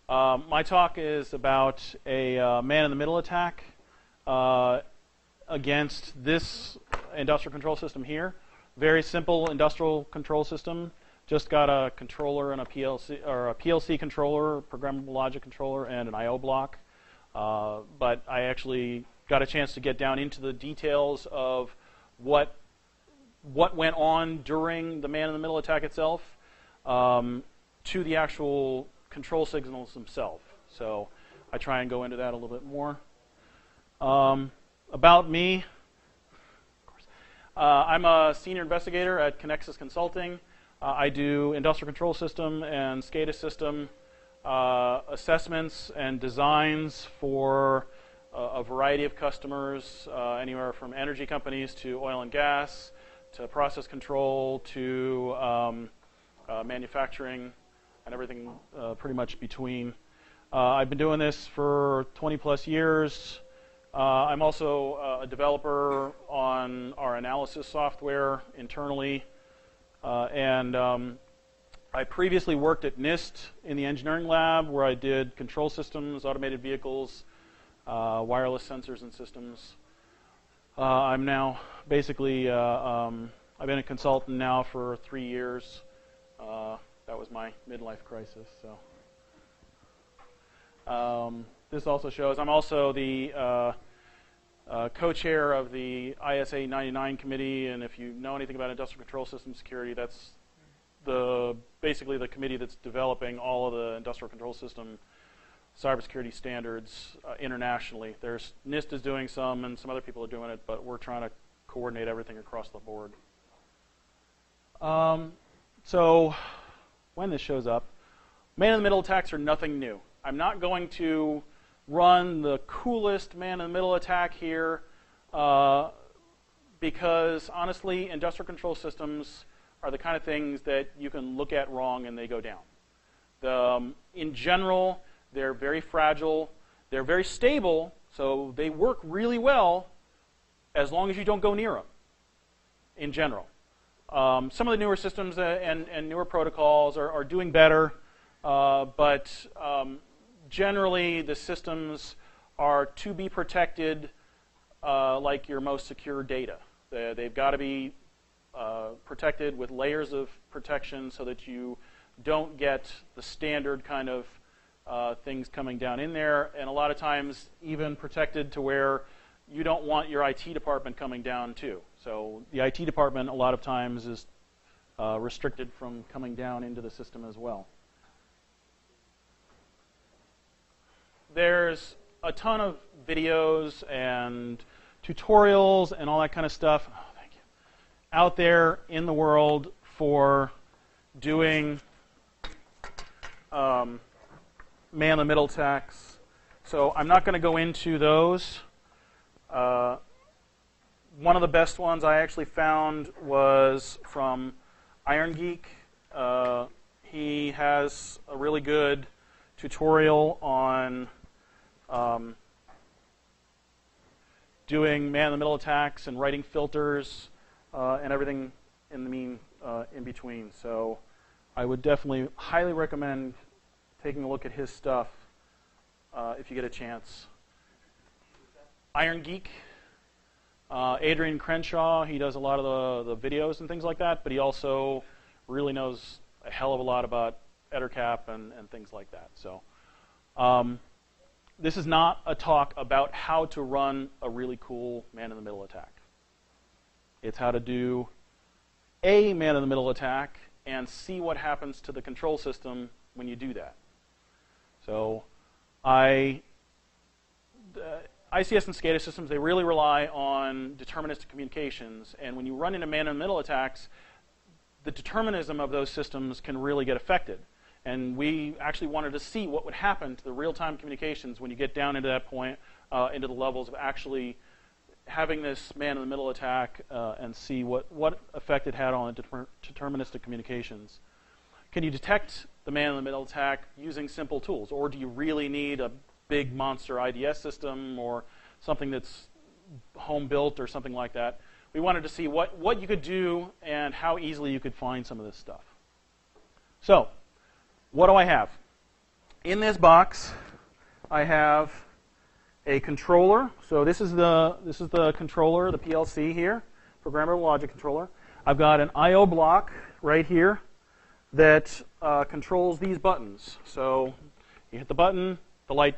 My talk is about a man-in-the-middle attack against this industrial control system here. Very simple industrial control system. Just got a controller and a PLC controller, programmable logic controller, and an I/O block. But I actually got a chance to get down into the details of what went on during the man-in-the-middle attack itself to the actual control signals themselves. So I try and go into that a little bit more. About me, of course. I'm a senior investigator at Connexus Consulting. I do industrial control system and SCADA system assessments and designs for a variety of customers, anywhere from energy companies to oil and gas, to process control, to manufacturing, and everything pretty much between. I've been doing this for 20 plus years. I'm also a developer on our analysis software internally. And I previously worked at NIST in the engineering lab, where I did control systems, automated vehicles, wireless sensors and systems. I'm now basically, I've been a consultant now for 3 years. That was my midlife crisis. So this also shows I'm also the co-chair of the ISA 99 committee, and if you know anything about industrial control system security, that's basically the committee that's developing all of the industrial control system cybersecurity standards internationally. NIST is doing some, and some other people are doing it, but we're trying to coordinate everything across the board. So when this shows up, man-in-the-middle attacks are nothing new. I'm not going to run the coolest man-in-the-middle attack here because, honestly, industrial control systems are the kind of things that you can look at wrong and they go down. In general, they're very fragile. They're very stable, so they work really well as long as you don't go near them, in general. Some of the newer systems and newer protocols are doing better, but generally the systems are to be protected like your most secure data. They've got to be protected with layers of protection so that you don't get the standard kind of things coming down in there, and a lot of times even protected to where you don't want your IT department coming down too. So the IT department a lot of times is restricted from coming down into the system as well. There's a ton of videos and tutorials and all that kind of stuff out there in the world for doing man-in-the-middle attacks. So I'm not going to go into those. One of the best ones I actually found was from Iron Geek. He has a really good tutorial on doing man-in-the-middle attacks and writing filters and everything in between. So I would definitely highly recommend taking a look at his stuff if you get a chance. Iron Geek. Adrian Crenshaw, he does a lot of the videos and things like that, but he also really knows a hell of a lot about EtherCap and things like that. So this is not a talk about how to run a really cool man-in-the-middle attack. It's how to do a man-in-the-middle attack and see what happens to the control system when you do that. So ICS and SCADA systems, they really rely on deterministic communications, and when you run into man-in-the-middle attacks, the determinism of those systems can really get affected. And we actually wanted to see what would happen to the real-time communications when you get down into that point, into the levels of actually having this man-in-the-middle attack and see what effect it had on deterministic communications. Can you detect the man-in-the-middle attack using simple tools, or do you really need a big monster IDS system or something that's home-built or something like that? We wanted to see what you could do and how easily you could find some of this stuff. So, what do I have? in this box, I have a controller. So this is the controller, the PLC here, programmable logic controller. I've got an I/O block right here that controls these buttons. So you hit the button, the light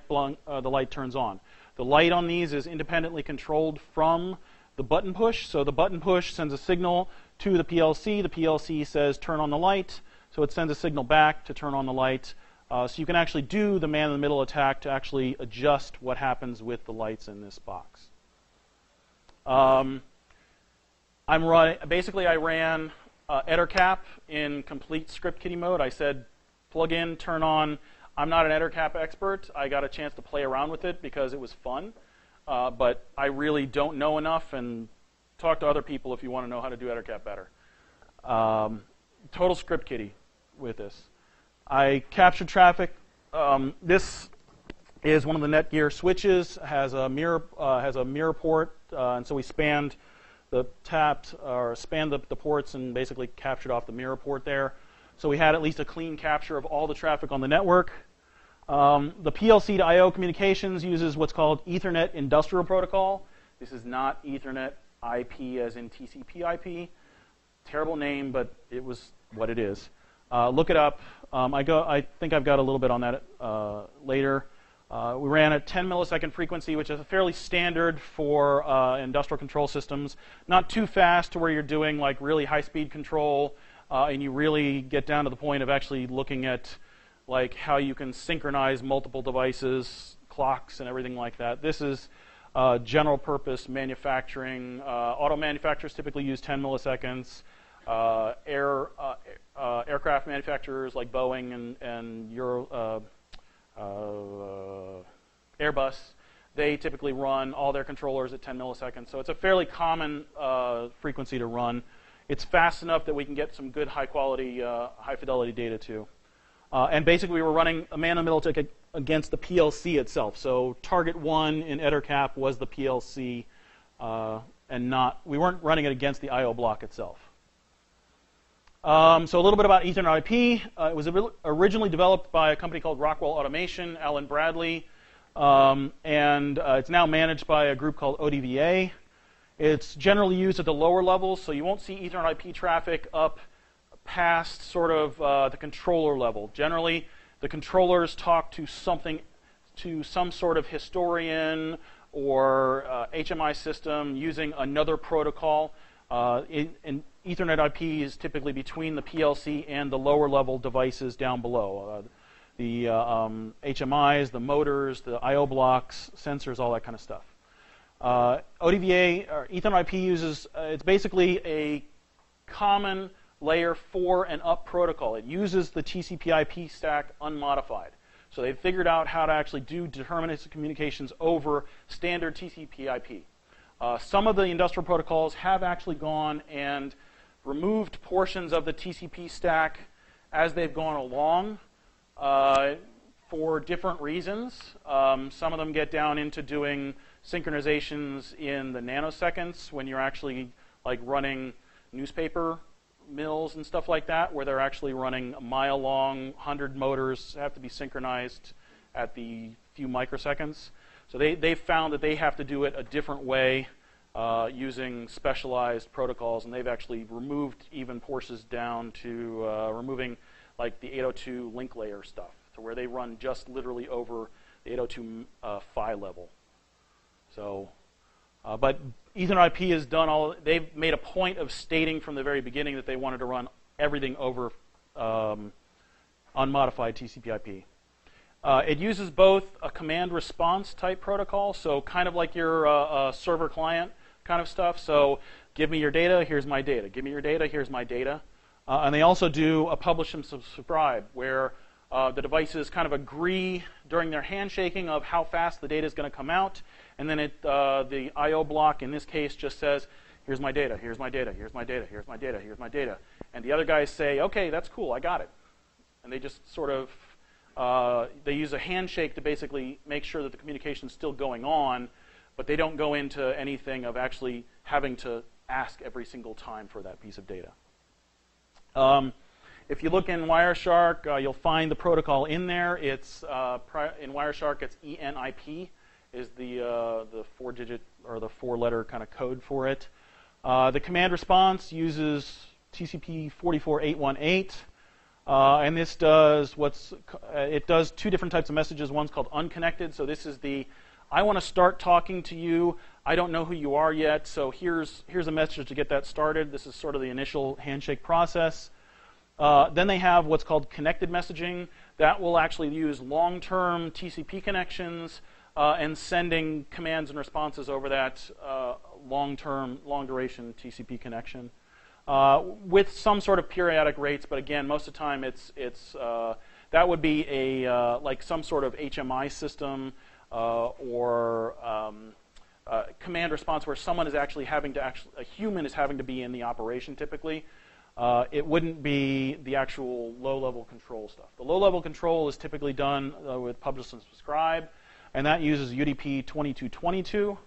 turns on. The light on these is independently controlled from the button push. So the button push sends a signal to the PLC. The PLC says turn on the light. So it sends a signal back to turn on the light. So you can actually do the man-in-the-middle attack to actually adjust what happens with the lights in this box. Basically, I ran EtterCap in complete script kiddie mode. I said plug in, turn on. I'm not an EtterCap expert. I got a chance to play around with it because it was fun. But I really don't know enough, and talk to other people if you want to know how to do EtterCap better. Total script kiddie with this. I captured traffic. This is one of the Netgear switches. Has a mirror port, and so we spanned the ports and basically captured off the mirror port there. So we had at least a clean capture of all the traffic on the network. The PLC to I/O communications uses what's called Ethernet Industrial Protocol. This is not Ethernet IP as in TCP/IP. Terrible name, but it was what it is. Look it up. I think I've got a little bit on that later. We ran at 10 millisecond frequency, which is fairly standard for industrial control systems. Not too fast to where you're doing like really high-speed control, and you really get down to the point of actually looking at like how you can synchronize multiple devices, clocks, and everything like that. This is general purpose manufacturing. Auto manufacturers typically use 10 milliseconds. Aircraft manufacturers like Boeing and Airbus, they typically run all their controllers at 10 milliseconds. So it's a fairly common frequency to run. It's fast enough that we can get some good high quality, high fidelity data too. And basically we were running a man-in-the-middle attack against the PLC itself. So target one in EtterCap was the PLC, and we weren't running it against the I/O block itself. So a little bit about Ethernet IP. It was originally developed by a company called Rockwell Automation, Alan Bradley, and it's now managed by a group called ODVA. It's generally used at the lower levels, so you won't see Ethernet IP traffic up past sort of the controller level. Generally, the controllers talk to some sort of historian or HMI system using another protocol. And Ethernet IP is typically between the PLC and the lower level devices down below. The HMIs, the motors, the I/O blocks, sensors, all that kind of stuff. ODVA, or Ethernet IP, uses, it's basically a common layer 4 and up protocol. It uses the TCP/IP stack unmodified. So they've figured out how to actually do deterministic communications over standard TCP/IP. Some of the industrial protocols have actually gone and removed portions of the TCP stack as they've gone along for different reasons. Some of them get down into doing synchronizations in the nanoseconds when you're actually like running newspaper mills and stuff like that, where they're actually running a mile-long, 100 motors have to be synchronized at the few microseconds. So they've found that they have to do it a different way using specialized protocols, and they've actually removed even portions down to removing like the 802 link layer stuff, to where they run just literally over the 802 PHY level. So, but Ethernet IP has done all, they've made a point of stating from the very beginning that they wanted to run everything over unmodified TCP/IP. It uses both a command response type protocol, so kind of like your server client kind of stuff. So give me your data, here's my data. Give me your data, here's my data. And they also do a publish and subscribe, where the devices kind of agree during their handshaking of how fast the data is going to come out, and then the I/O block in this case just says, here's my data, here's my data, here's my data, here's my data, here's my data. And the other guys say, okay, that's cool, I got it. And they just sort of they use a handshake to basically make sure that the communication is still going on, but they don't go into anything of actually having to ask every single time for that piece of data. If you look in Wireshark, you'll find the protocol in there. It's in Wireshark, it's ENIP is the 4-digit or the 4-letter kind of code for it. The command response uses TCP 44818, and this does it does 2 different types of messages. One's called unconnected. So this is the I want to start talking to you. I don't know who you are yet, so here's a message to get that started. This is sort of the initial handshake process. Then they have what's called connected messaging. That will actually use long-term TCP connections and sending commands and responses over that long-duration TCP connection with some sort of periodic rates. But again, most of the time that would be a like some sort of HMI system or command response where someone is actually a human is having to be in the operation typically. It wouldn't be the actual low-level control stuff. The low-level control is typically done with publish and subscribe, and that uses UDP 2222.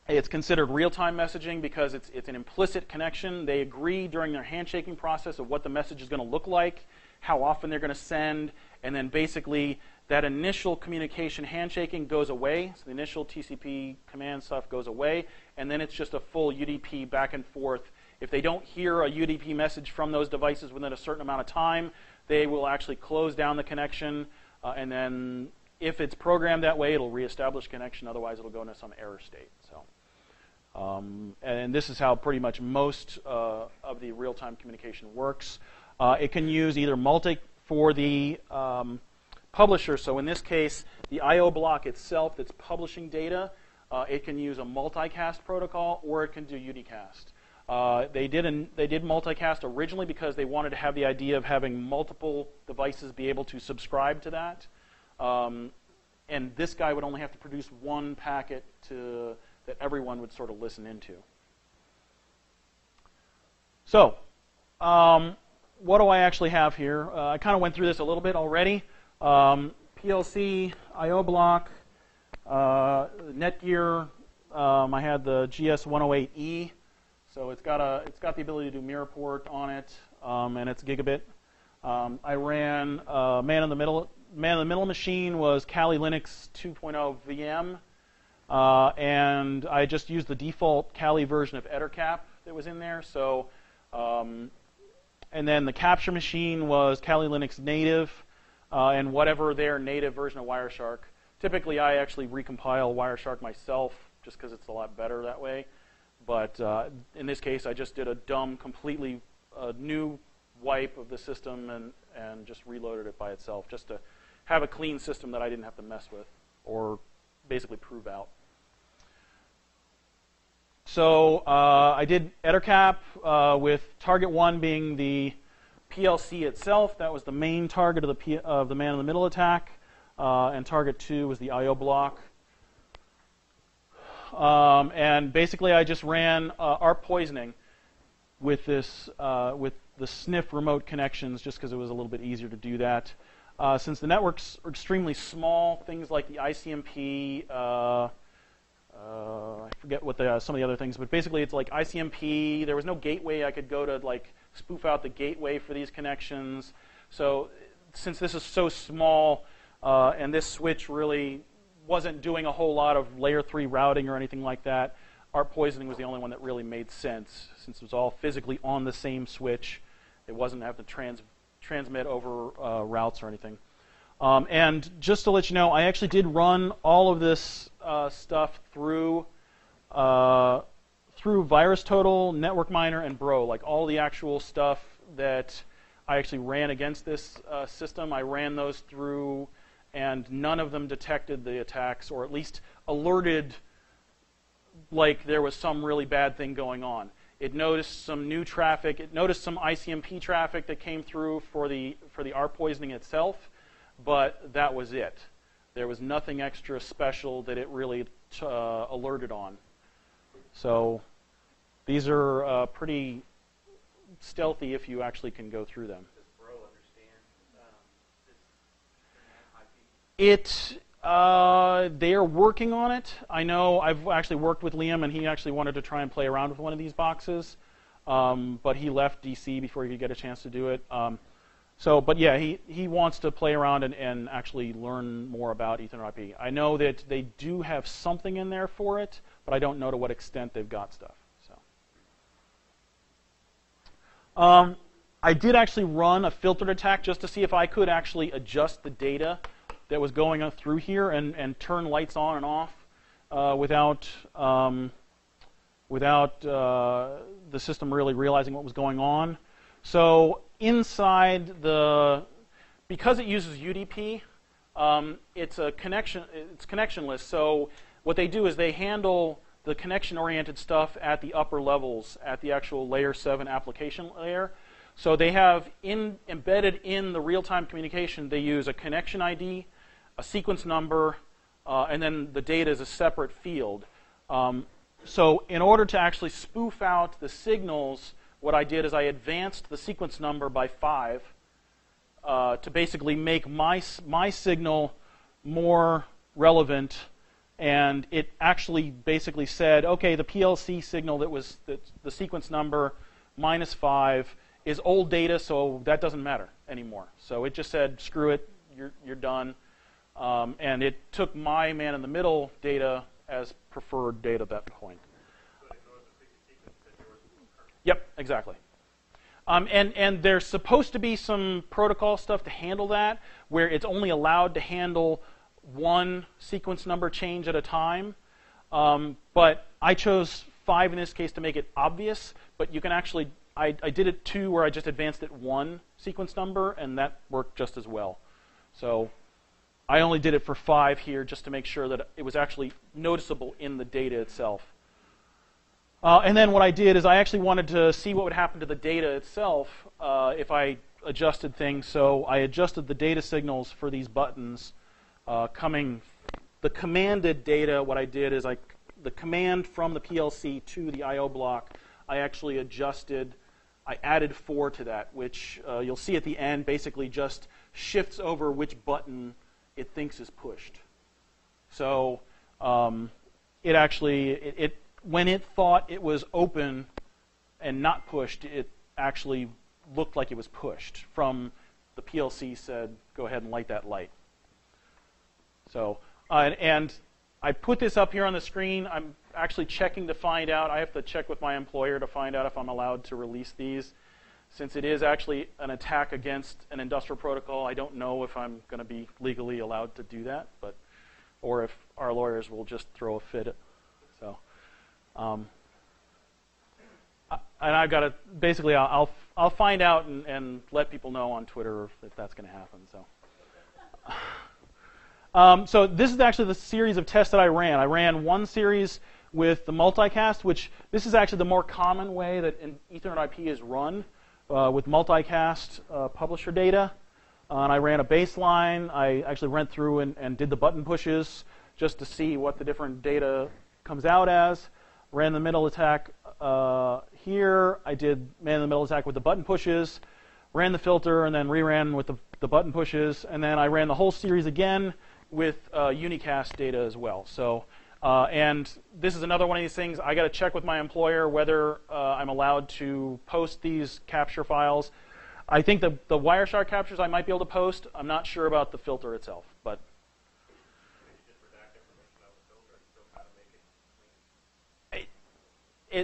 It's considered real-time messaging because it's an implicit connection. They agree during their handshaking process of what the message is going to look like, how often they're going to send, and then basically that initial communication handshaking goes away. So the initial TCP command stuff goes away, and then it's just a full UDP back and forth. If they don't hear a UDP message from those devices within a certain amount of time, they will actually close down the connection, and then if it's programmed that way, it'll reestablish connection. Otherwise, it'll go into some error state. So, and this is how pretty much most of the real-time communication works. It can use either multi for the publisher. So in this case, the I/O block itself that's publishing data, it can use a multicast protocol, or it can do unicast. They did multicast originally because they wanted to have the idea of having multiple devices be able to subscribe to that. And this guy would only have to produce one packet that everyone would sort of listen into. So, what do I actually have here? I kind of went through this a little bit already. PLC, I/O block, Netgear. I had the GS108E, so it's got the ability to do mirror port on it, and it's gigabit. I ran man in the middle machine was Kali Linux 2.0 VM, and I just used the default Kali version of EtherCap that was in there. So, and then the capture machine was Kali Linux native. And whatever their native version of Wireshark. Typically, I actually recompile Wireshark myself just because it's a lot better that way. But in this case, I just did a dumb, completely new wipe of the system and just reloaded it by itself just to have a clean system that I didn't have to mess with or basically prove out. So I did EtherCap with target 1 being the PLC itself. That was the main target of the man-in-the-middle attack, and target 2 was the I/O block. And basically, I just ran ARP poisoning with this with the SNF remote connections, just because it was a little bit easier to do that. Since the networks are extremely small, things like the ICMP. I forget what some of the other things, but basically it's like ICMP. There was no gateway I could go to like spoof out the gateway for these connections. So since this is so small and this switch really wasn't doing a whole lot of layer 3 routing or anything like that, ARP poisoning was the only one that really made sense since it was all physically on the same switch. It wasn't having to transmit over routes or anything. And just to let you know, I actually did run all of this stuff through VirusTotal, Network Miner, and Bro. Like all the actual stuff that I actually ran against this system, I ran those through, and none of them detected the attacks, or at least alerted like there was some really bad thing going on. It noticed some new traffic. It noticed some ICMP traffic that came through for the ARP poisoning itself, but that was it. There was nothing extra special that it really alerted on. So these are pretty stealthy if you actually can go through them. Does Bro understand this They are working on it. I know I've actually worked with Liam, and he actually wanted to try and play around with one of these boxes, but he left DC before he could get a chance to do it. But yeah, he wants to play around and actually learn more about Ethernet IP. I know that they do have something in there for it, but I don't know to what extent they've got stuff. So, I did actually run a filtered attack just to see if I could actually adjust the data that was going through here and turn lights on and off without the system really realizing what was going on. So inside because it uses UDP, it's connectionless. So what they do is they handle the connection-oriented stuff at the upper levels, at the actual layer 7 application layer. So they have embedded in the real-time communication, they use a connection ID, a sequence number, and then the data is a separate field. So in order to actually spoof out the signals, what I did is I advanced the sequence number by 5 to basically make my signal more relevant. And it actually basically said, okay, the PLC signal that was the sequence number minus 5 is old data, so that doesn't matter anymore. So it just said, screw it, you're done. And it took my man-in-the-middle data as preferred data at that point. Yep, exactly. And there's supposed to be some protocol stuff to handle that, where it's only allowed to handle one sequence number change at a time. But I chose 5 in this case to make it obvious, but you can actually, I did it 2 where I just advanced it 1 sequence number, and that worked just as well. So I only did it for 5 here just to make sure that it was actually noticeable in the data itself. And then what I did is I actually wanted to see what would happen to the data itself if I adjusted things. So I adjusted the data signals for these buttons the commanded data. What I did is the command from the PLC to the I/O block, I actually adjusted. I added 4 to that, which you'll see at the end basically just shifts over which button it thinks is pushed. So it actually, when it thought it was open and not pushed, it actually looked like it was pushed from the PLC said, go ahead and light that light. So, and I put this up here on the screen. I'm actually checking to find out. I have to check with my employer to find out if I'm allowed to release these. Since it is actually an attack against an industrial protocol, I don't know if I'm going to be legally allowed to do that, or if our lawyers will just throw a fit. So, and I've got to basically I'll find out and let people know on Twitter if that's going to happen. So, so this is actually the series of tests that I ran. I ran one series with the multicast, which this is actually the more common way that Ethernet IP is run. With multicast publisher data. And I ran a baseline. I actually went through and did the button pushes just to see what the different data comes out as. Ran the middle attack here. I did man-in-the-middle attack with the button pushes. Ran the filter and then reran with the button pushes. And then I ran the whole series again with unicast data as well. So, and this is another one of these things. I got to check with my employer whether I'm allowed to post these capture files. I think the Wireshark captures I might be able to post. I'm not sure about the filter itself, but.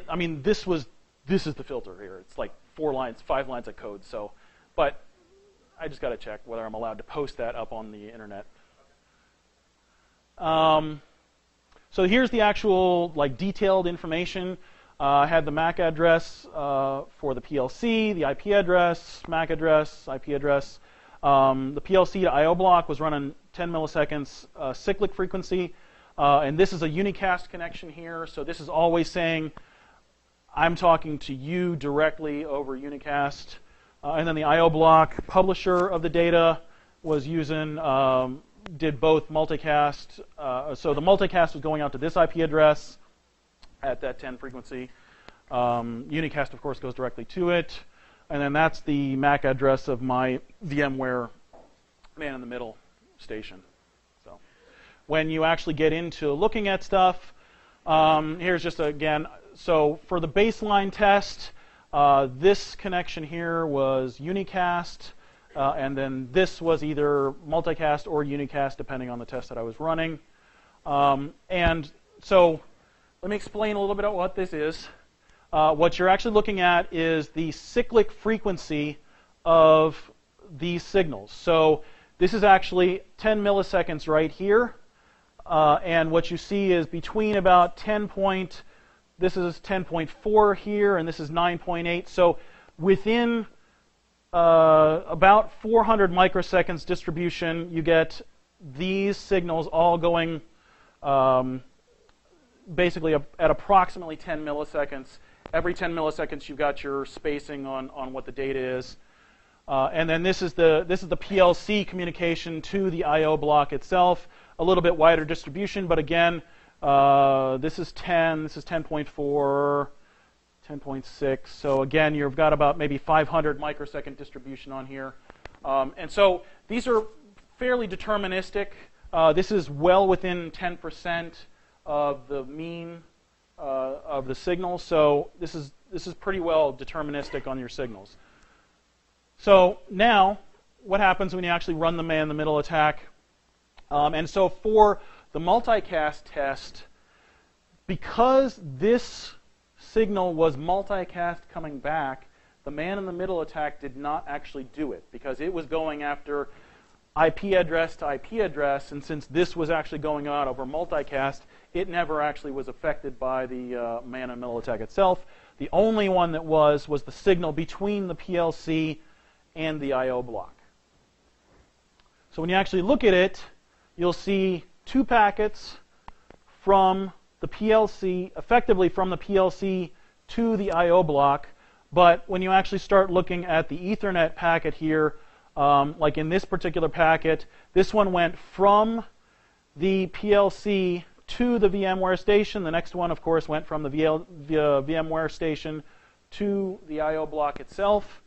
I mean, this is the filter here. It's like 5 lines of code. So, but I just got to check whether I'm allowed to post that up on the internet. So here's the actual detailed information. I had the MAC address for the PLC, the IP address, MAC address, IP address. The PLC to I/O block was running 10 milliseconds cyclic frequency, and this is a unicast connection here. So this is always saying I'm talking to you directly over unicast. And then the I/O block publisher of the data was using. Did both multicast. So the multicast was going out to this IP address at that 10 frequency. Unicast, of course, goes directly to it. And then that's the MAC address of my VMware man-in-the-middle station. So when you actually get into looking at stuff. Here's just again, so for the baseline test, this connection here was unicast, and then this was either multicast or unicast, depending on the test that I was running. And so let me explain a little bit about what this is. What you're actually looking at is the cyclic frequency of these signals. So this is actually 10 milliseconds right here. And what you see is between about this is 10.4 here, and this is 9.8. So within about 400 microseconds distribution, you get these signals all going basically at approximately 10 milliseconds. Every 10 milliseconds, you've got your spacing on what the data is. And then this is the PLC communication to the I/O block itself. A little bit wider distribution, but again, this is 10, this is 10.4, 10.6. So again, you've got about maybe 500 microsecond distribution on here. And so these are fairly deterministic. This is well within 10% of the mean of the signal. So this is pretty well deterministic on your signals. So now, what happens when you actually run the man-in-the-middle attack? And so for the multicast test, because this signal was multicast coming back, the man-in-the-middle attack did not actually do it, because it was going after IP address to IP address, and since this was actually going out over multicast, it never actually was affected by the man-in-the-middle attack itself. The only one that was the signal between the PLC and the I/O block. So when you actually look at it, you'll see two packets from the PLC, effectively from the PLC to the I/O block. But when you actually start looking at the Ethernet packet here, like in this particular packet, this one went from the PLC to the VMware station. The next one, of course, went from the VMware station to the I/O block itself.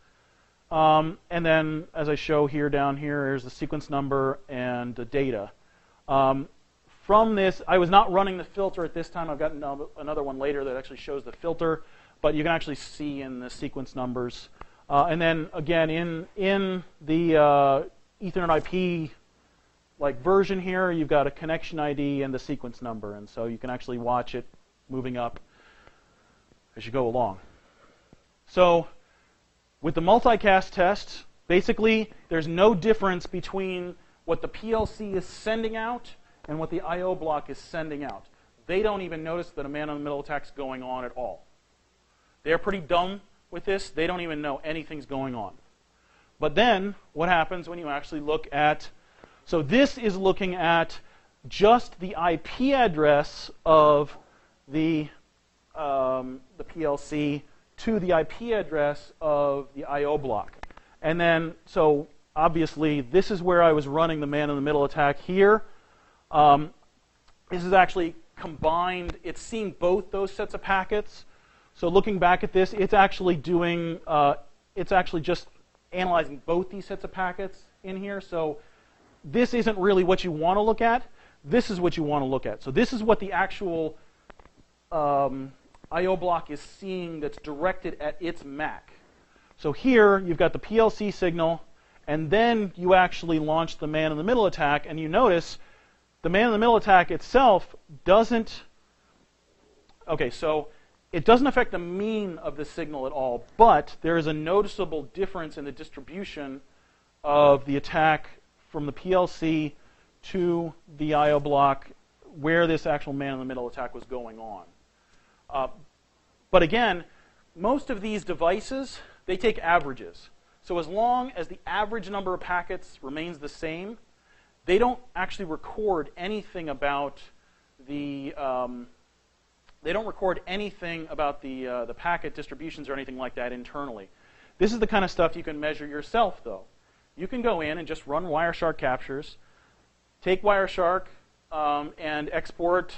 And then, as I show here down here, here's the sequence number and the data. From this, I was not running the filter at this time. I've got another one later that actually shows the filter, but you can actually see in the sequence numbers. And then, again, in the Ethernet IP version here, you've got a connection ID and the sequence number, and so you can actually watch it moving up as you go along. So with the multicast test, basically, there's no difference between what the PLC is sending out and what the I/O block is sending out. They don't even notice that a man-in-the-middle attack is going on at all. They're pretty dumb with this. They don't even know anything's going on. But then, what happens when you actually look at... So this is looking at just the IP address of the PLC to the IP address of the I/O block. And then, so obviously, this is where I was running the man-in-the-middle attack here. This is actually combined. It's seeing both those sets of packets. So looking back at this, it's actually doing, it's actually just analyzing both these sets of packets in here. So this isn't really what you want to look at. This is what you want to look at. So this is what the actual I/O block is seeing that's directed at its MAC. So here, you've got the PLC signal, and then you actually launch the man-in-the-middle attack, and you notice the man-in-the-middle attack itself doesn't... Okay, so it doesn't affect the mean of the signal at all, but there is a noticeable difference in the distribution of the attack from the PLC to the I/O block where this actual man-in-the-middle attack was going on. But again, most of these devices, they take averages. So as long as the average number of packets remains the same, they don't actually record anything about the the packet distributions or anything like that internally. This is the kind of stuff you can measure yourself, though. You can go in and just run Wireshark captures, take Wireshark and export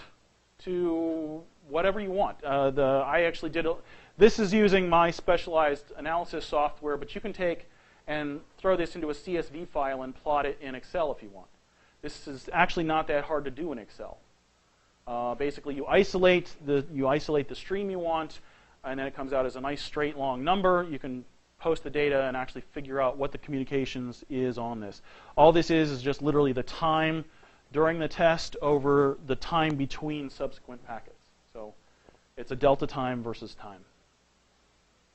to whatever you want. I actually did this is using my specialized analysis software, but you can take and throw this into a CSV file and plot it in Excel if you want. This is actually not that hard to do in Excel. Basically, you isolate the stream you want, and then it comes out as a nice straight long number. You can post the data and actually figure out what the communications is on this. All this is just literally the time during the test over the time between subsequent packets. So it's a delta time versus time.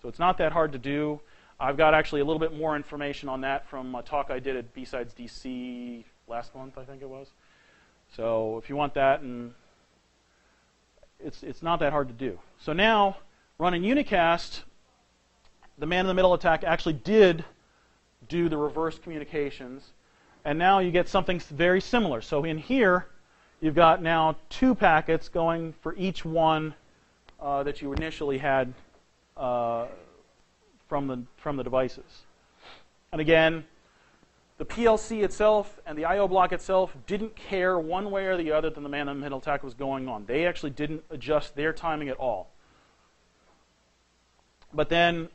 So it's not that hard to do. I've got actually a little bit more information on that from a talk I did at BSides DC last month, I think it was. So if you want that, and it's not that hard to do. So now, running unicast, the man-in-the-middle attack actually did do the reverse communications, and now you get something very similar. So in here, you've got now 2 packets going for each one that you initially had from the devices. And again, the PLC itself and the I/O block itself didn't care one way or the other that the man-in-the-middle attack was going on. They actually didn't adjust their timing at all. But then,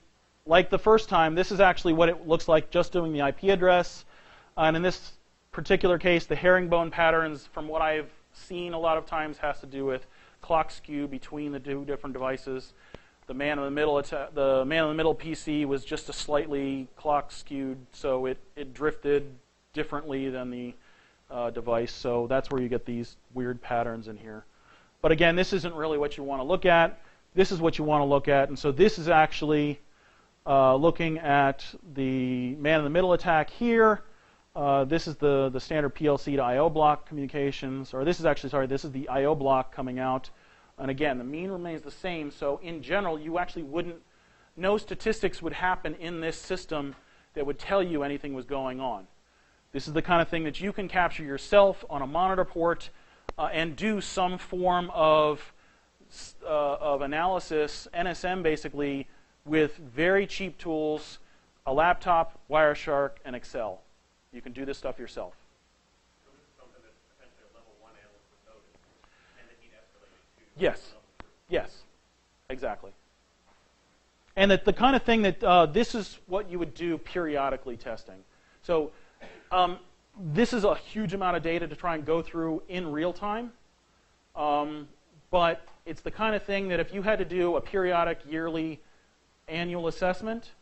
like the first time, this is actually what it looks like just doing the IP address. And in this particular case, the herringbone patterns, from what I've seen a lot of times, has to do with clock skew between the 2 different devices. The man-in-the-middle PC was just a slightly clock skewed, so it drifted differently than the device. So that's where you get these weird patterns in here. But again, this isn't really what you want to look at. This is what you want to look at. And so this is actually looking at the man-in-the-middle attack here. This is the standard PLC to I/O block communications. Or this is actually, sorry, this is the I/O block coming out. And again, the mean remains the same. So in general, you actually wouldn't, no statistics would happen in this system that would tell you anything was going on. This is the kind of thing that you can capture yourself on a monitor port and do some form of analysis, NSM basically, with very cheap tools, a laptop, Wireshark, and Excel. You can do this stuff yourself. So this is something that potentially a level 1 analyst would notice, and that he'd escalate it to. Yes. Yes. Exactly. And the kind of thing that this is what you would do periodically testing. So this is a huge amount of data to try and go through in real time. But it's the kind of thing that if you had to do a periodic, yearly, annual assessment,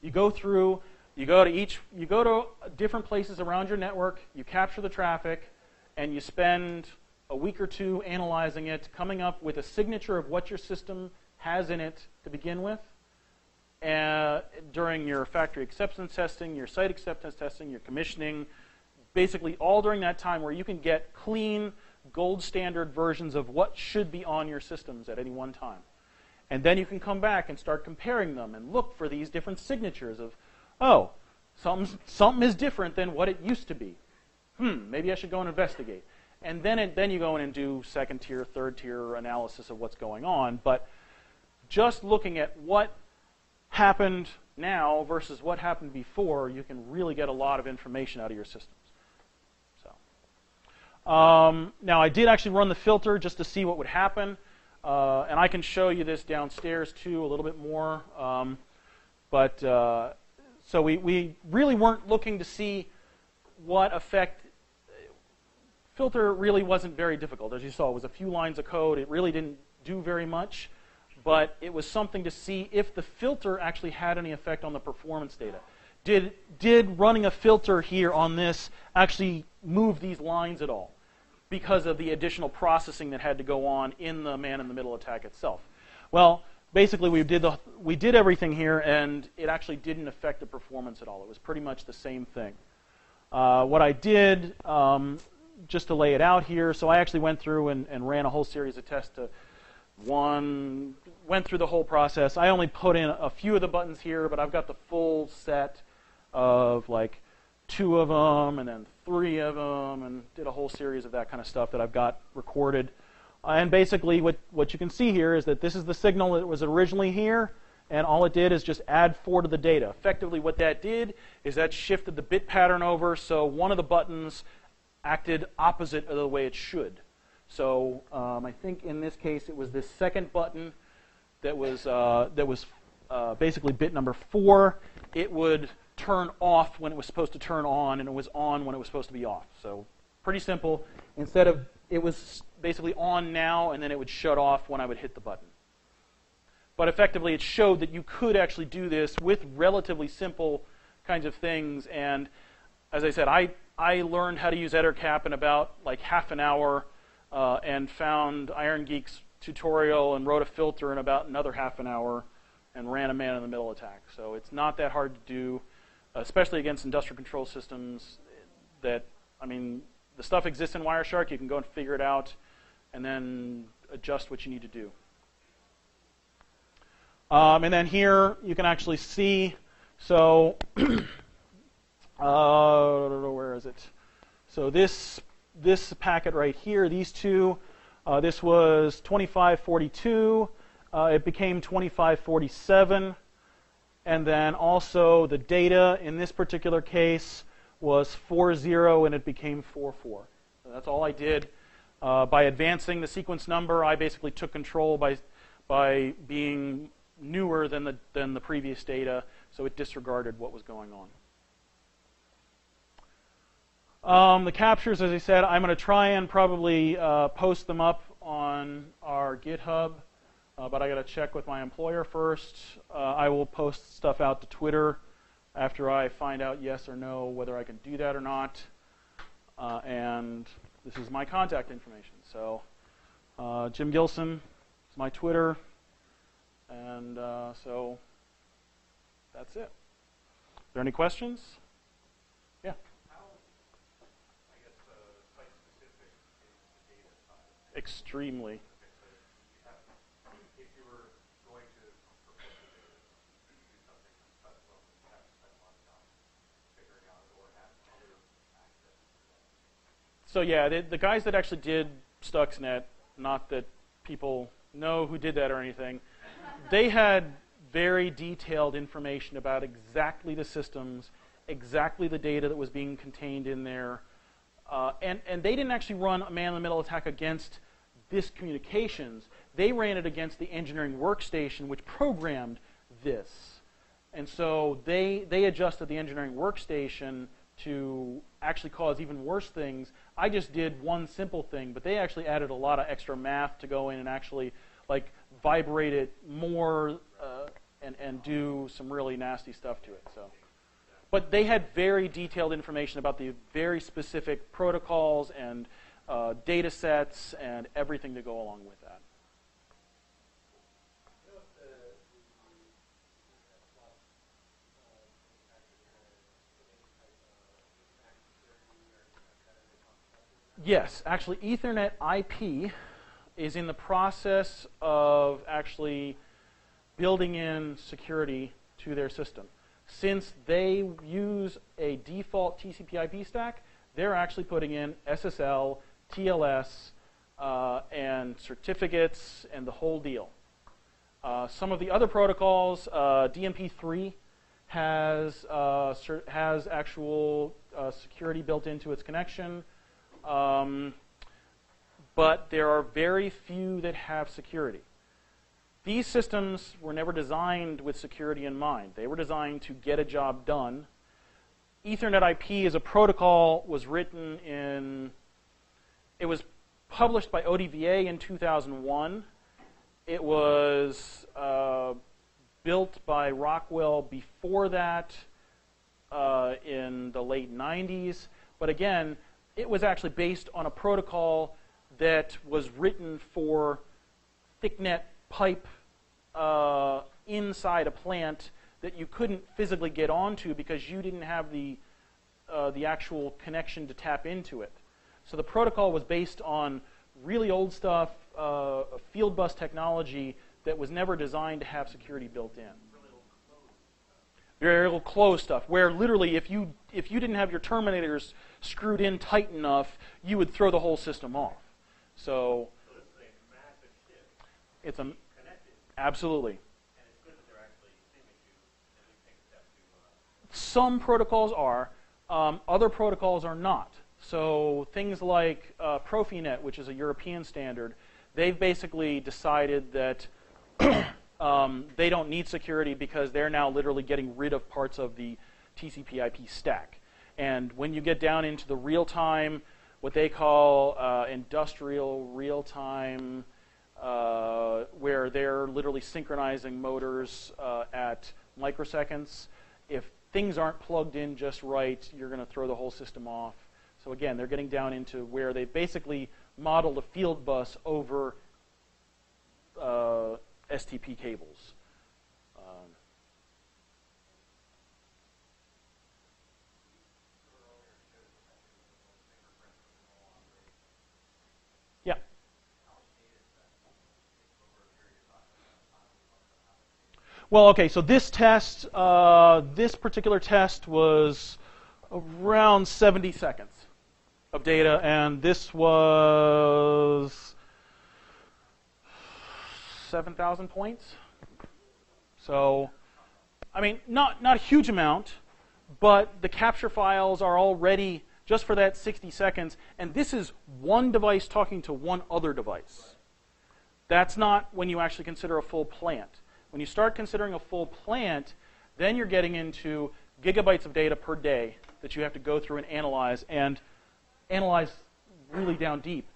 you go through, you go to different places around your network, you capture the traffic, and you spend a week or 2 analyzing it, coming up with a signature of what your system has in it to begin with. During your factory acceptance testing, your site acceptance testing, your commissioning, basically all during that time where you can get clean, gold standard versions of what should be on your systems at any one time. And then you can come back and start comparing them and look for these different signatures of, oh, something is different than what it used to be. Maybe I should go and investigate. And then you go in and do 2nd tier, 3rd tier analysis of what's going on. But just looking at what happened now versus what happened before, you can really get a lot of information out of your systems. So now I did actually run the filter just to see what would happen. And I can show you this downstairs too a little bit more. So we really weren't looking to see what effect. Filter really wasn't very difficult. As you saw, it was a few lines of code. It really didn't do very much. But it was something to see if the filter actually had any effect on the performance data. Did running a filter here on this actually move these lines at all? Because of the additional processing that had to go on in the man-in-the-middle attack itself. Well, basically we did everything here, and it actually didn't affect the performance at all. It was pretty much the same thing. What I did, just to lay it out here, so I actually went through and ran a whole series of tests went through the whole process. I only put in a few of the buttons here, but I've got the full set of like 2 of them and then 3 of them, and did a whole series of that kind of stuff that I've got recorded. And basically what you can see here is that this is the signal that was originally here, and all it did is just add 4 to the data. Effectively what that did is that shifted the bit pattern over, so one of the buttons acted opposite of the way it should. So I think in this case it was this 2nd button that was basically bit number 4. It would turn off when it was supposed to turn on, and it was on when it was supposed to be off. So Pretty simple. Instead of, it was basically on now, and then it would shut off when I would hit the button. But effectively, it showed that you could actually do this with relatively simple kinds of things. And as I said, I learned how to use EtterCap in about like half an hour, and found Iron Geek's tutorial and wrote a filter in about another half an hour, and ran a man-in-the-middle attack. So it's not that hard to do, especially against industrial control systems. That, I mean, the stuff exists in Wireshark. You can go and figure it out, and then adjust what you need to do. And then here you can actually see. So, where is it? So this packet right here, these two, this was 2542. It became 2547. And then also the data in this particular case was 40, and it became 44. So that's all I did. By advancing the sequence number, I basically took control by being newer than the previous data, so it disregarded what was going on. The captures, as I said, I'm going to try and probably post them up on our GitHub, but I got to check with my employer first. I will post stuff out to Twitter after I find out yes or no whether I can do that or not. And this is my contact information. So Jim Gilson is my Twitter, and so that's it. Are there any questions? Yeah. Extremely. If you were going to propose to do something custom, you have to spend a lot of time figuring out or have other access to that. So yeah, the guys that actually did Stuxnet, not that people know who did that or anything, they had very detailed information about exactly the systems, exactly the data that was being contained in there. And they didn't actually run a man-in-the-middle attack against this communications. They ran it against the engineering workstation, which programmed this. And so they adjusted the engineering workstation to actually cause even worse things. I just did one simple thing, but they actually added a lot of extra math to go in and actually like vibrate it more and do some really nasty stuff to it. So. But they had very detailed information about the very specific protocols and data sets and everything to go along with that. Yes, actually Ethernet IP is in the process of actually building in security to their system. Since they use a default TCP/IP stack, they're actually putting in SSL, TLS, and certificates and the whole deal. Some of the other protocols, DMP3 has actual security built into its connection, but there are very few that have security. These systems were never designed with security in mind. They were designed to get a job done. Ethernet IP as a protocol was written in, it was published by ODVA in 2001. It was built by Rockwell before that in the late 90s. But again, it was actually based on a protocol that was written for thicknet pipe inside a plant that you couldn't physically get onto because you didn't have the actual connection to tap into it. So the protocol was based on really old stuff, field bus technology that was never designed to have security built in. Very old closed stuff, where literally if you didn't have your terminators screwed in tight enough, you would throw the whole system off. So this is a massive shift. It's a Connected. Absolutely. And it's good that they're actually thinking to at least take a step to. Some protocols are. Other protocols are not. So things like Profinet, which is a European standard, they've basically decided that they don't need security because they're now literally getting rid of parts of the TCP/IP stack. And when you get down into the real-time what they call industrial real-time, where they're literally synchronizing motors at microseconds. If things aren't plugged in just right, you're going to throw the whole system off. So again, they're getting down into where they basically modeled a field bus over STP cables. Yeah. Well, okay, so this test, this particular test was around 70 seconds of data, and this was 7,000 points. So, I mean, not a huge amount, but the capture files are already just for that 60 seconds, and this is one device talking to one other device. That's not when you actually consider a full plant. When you start considering a full plant, then you're getting into gigabytes of data per day that you have to go through and analyze really down deep.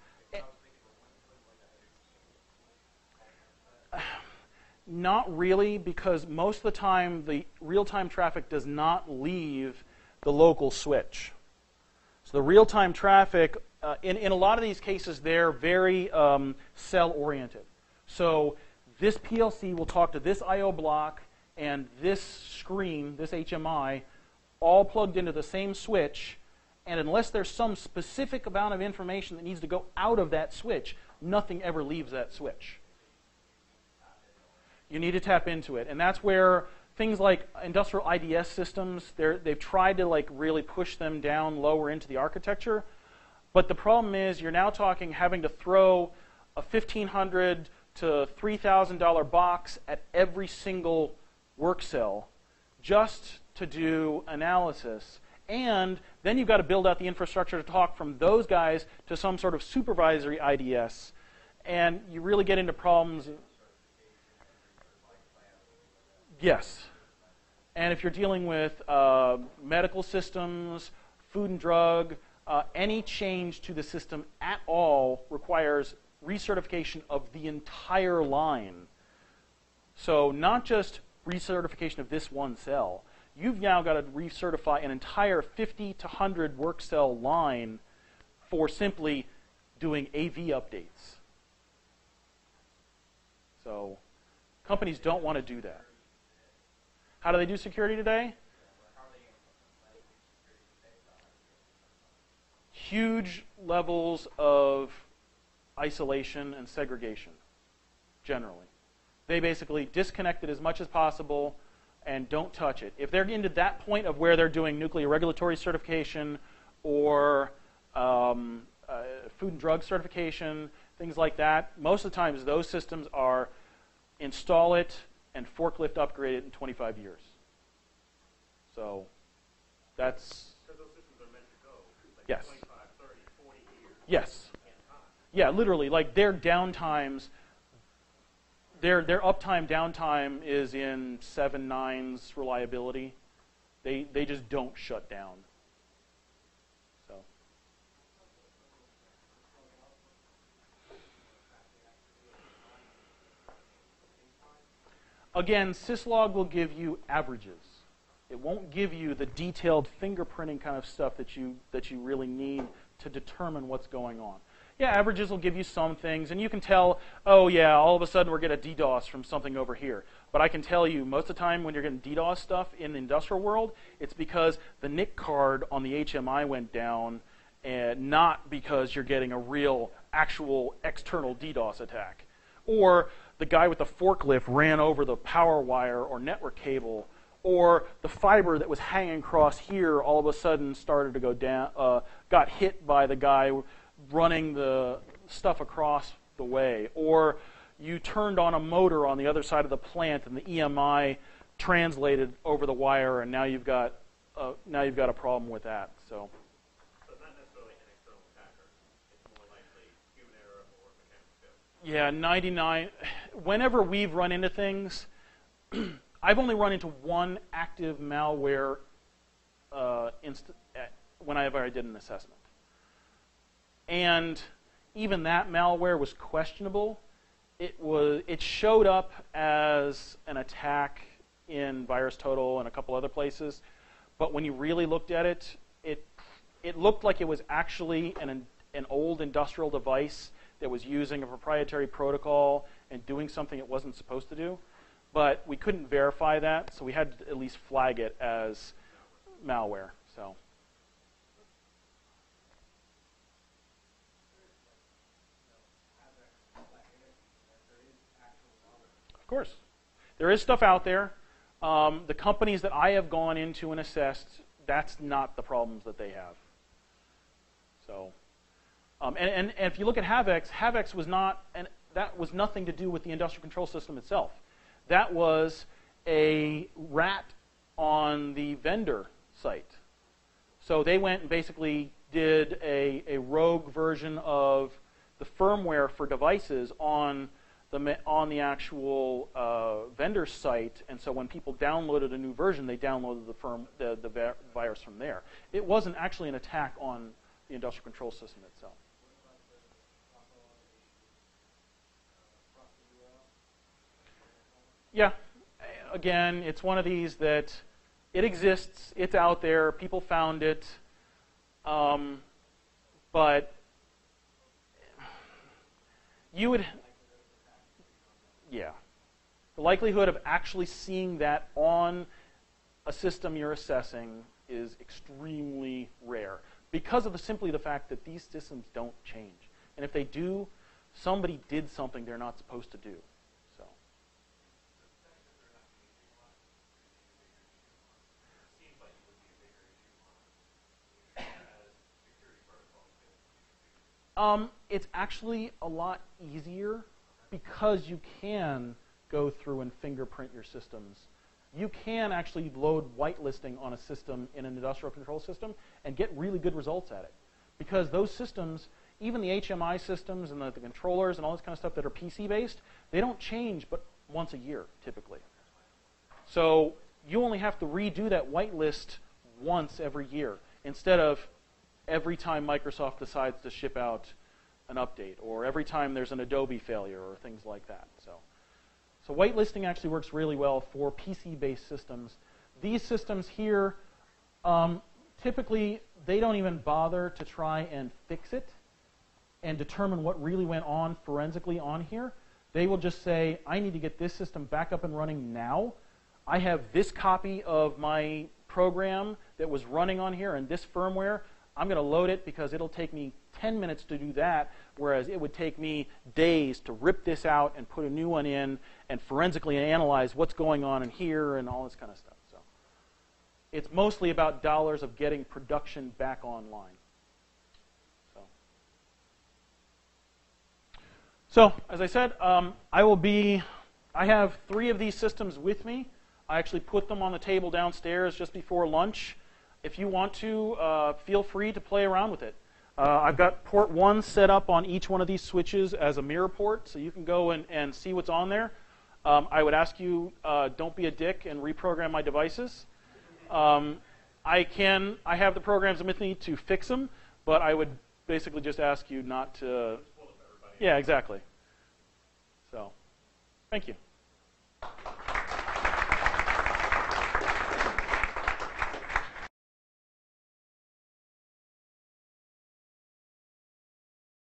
Not really, because most of the time the real-time traffic does not leave the local switch. So the real-time traffic, in a lot of these cases, they're very cell-oriented. So this PLC will talk to this I/O block and this screen, this HMI, all plugged into the same switch, and unless there's some specific amount of information that needs to go out of that switch, nothing ever leaves that switch. You need to tap into it, and that's where things like industrial IDS systems, they've tried to like really push them down lower into the architecture, but the problem is you're now talking having to throw a $1,500 to $3,000 box at every single work cell just to do analysis. And then you've got to build out the infrastructure to talk from those guys to some sort of supervisory IDS. And you really get into problems. Yes. And if you're dealing with medical systems, food and drug, any change to the system at all requires recertification of the entire line. So not just recertification of this one cell. You've now got to recertify an entire 50 to 100 work cell line for simply doing AV updates. So companies don't want to do that. How do they do security today? Huge levels of isolation and segregation, generally. They basically disconnect it as much as possible and don't touch it. If they're into that point of where they're doing nuclear regulatory certification or food and drug certification, things like that, most of the times those systems are install it and forklift upgrade it in 25 years. So that's... Because those systems are meant to go, like yes. 25, 30, 40 years. Yes. Yeah, literally, like their downtimes, their uptime downtime is in 7 nines reliability. They just don't shut down. So. Again, syslog will give you averages. It won't give you the detailed fingerprinting kind of stuff that you really need to determine what's going on. Yeah, averages will give you some things, and you can tell, oh yeah, all of a sudden we're getting a DDoS from something over here. But I can tell you, most of the time when you're getting DDoS stuff in the industrial world, it's because the NIC card on the HMI went down, and not because you're getting a real, actual external DDoS attack. Or the guy with the forklift ran over the power wire or network cable, or the fiber that was hanging across here all of a sudden started to go down, got hit by the guy running the stuff across the way, or you turned on a motor on the other side of the plant and the EMI translated over the wire, and now you've got a problem with that. So it's not necessarily an external attacker. It's more likely human error or mechanical failure. Yeah, whenever we've run into things, I've only run into one active malware whenever I did an assessment. And even that malware was questionable. It showed up as an attack in VirusTotal and a couple other places, but when you really looked at it, it looked like it was actually an old industrial device that was using a proprietary protocol and doing something it wasn't supposed to do. But we couldn't verify that, so we had to at least flag it as malware. So. Of course. There is stuff out there. The companies that I have gone into and assessed, that's not the problems that they have. So, and if you look at Havex was not, and that was nothing to do with the industrial control system itself. That was a rat on the vendor site. So they went and basically did a rogue version of the firmware for devices on the actual vendor site, and so when people downloaded a new version, they downloaded the virus from there. It wasn't actually an attack on the industrial control system itself. Yeah, again, it's one of these that it exists, it's out there, people found it, but you would... Yeah. The likelihood of actually seeing that on a system you're assessing is extremely rare because of simply the fact that these systems don't change. And if they do, somebody did something they're not supposed to do. So. It's actually a lot easier because you can go through and fingerprint your systems. You can actually load whitelisting on a system in an industrial control system and get really good results at it. Because those systems, even the HMI systems and the controllers and all this kind of stuff that are PC-based, they don't change but once a year, typically. So you only have to redo that whitelist once every year instead of every time Microsoft decides to ship out an update, or every time there's an Adobe failure, or things like that. So whitelisting actually works really well for PC-based systems. These systems here, typically, they don't even bother to try and fix it and determine what really went on forensically on here. They will just say, I need to get this system back up and running now. I have this copy of my program that was running on here and this firmware. I'm going to load it because it'll take me 10 minutes to do that, whereas it would take me days to rip this out and put a new one in and forensically analyze what's going on in here and all this kind of stuff. So it's mostly about dollars of getting production back online. So as I said, I have 3 of these systems with me. I actually put them on the table downstairs just before lunch. If you want to, feel free to play around with it. I've got port 1 set up on each one of these switches as a mirror port, so you can go and see what's on there. I would ask you, don't be a dick and reprogram my devices. I have the programs with me to fix them, but I would basically just ask you not to... Yeah, exactly. So, thank you.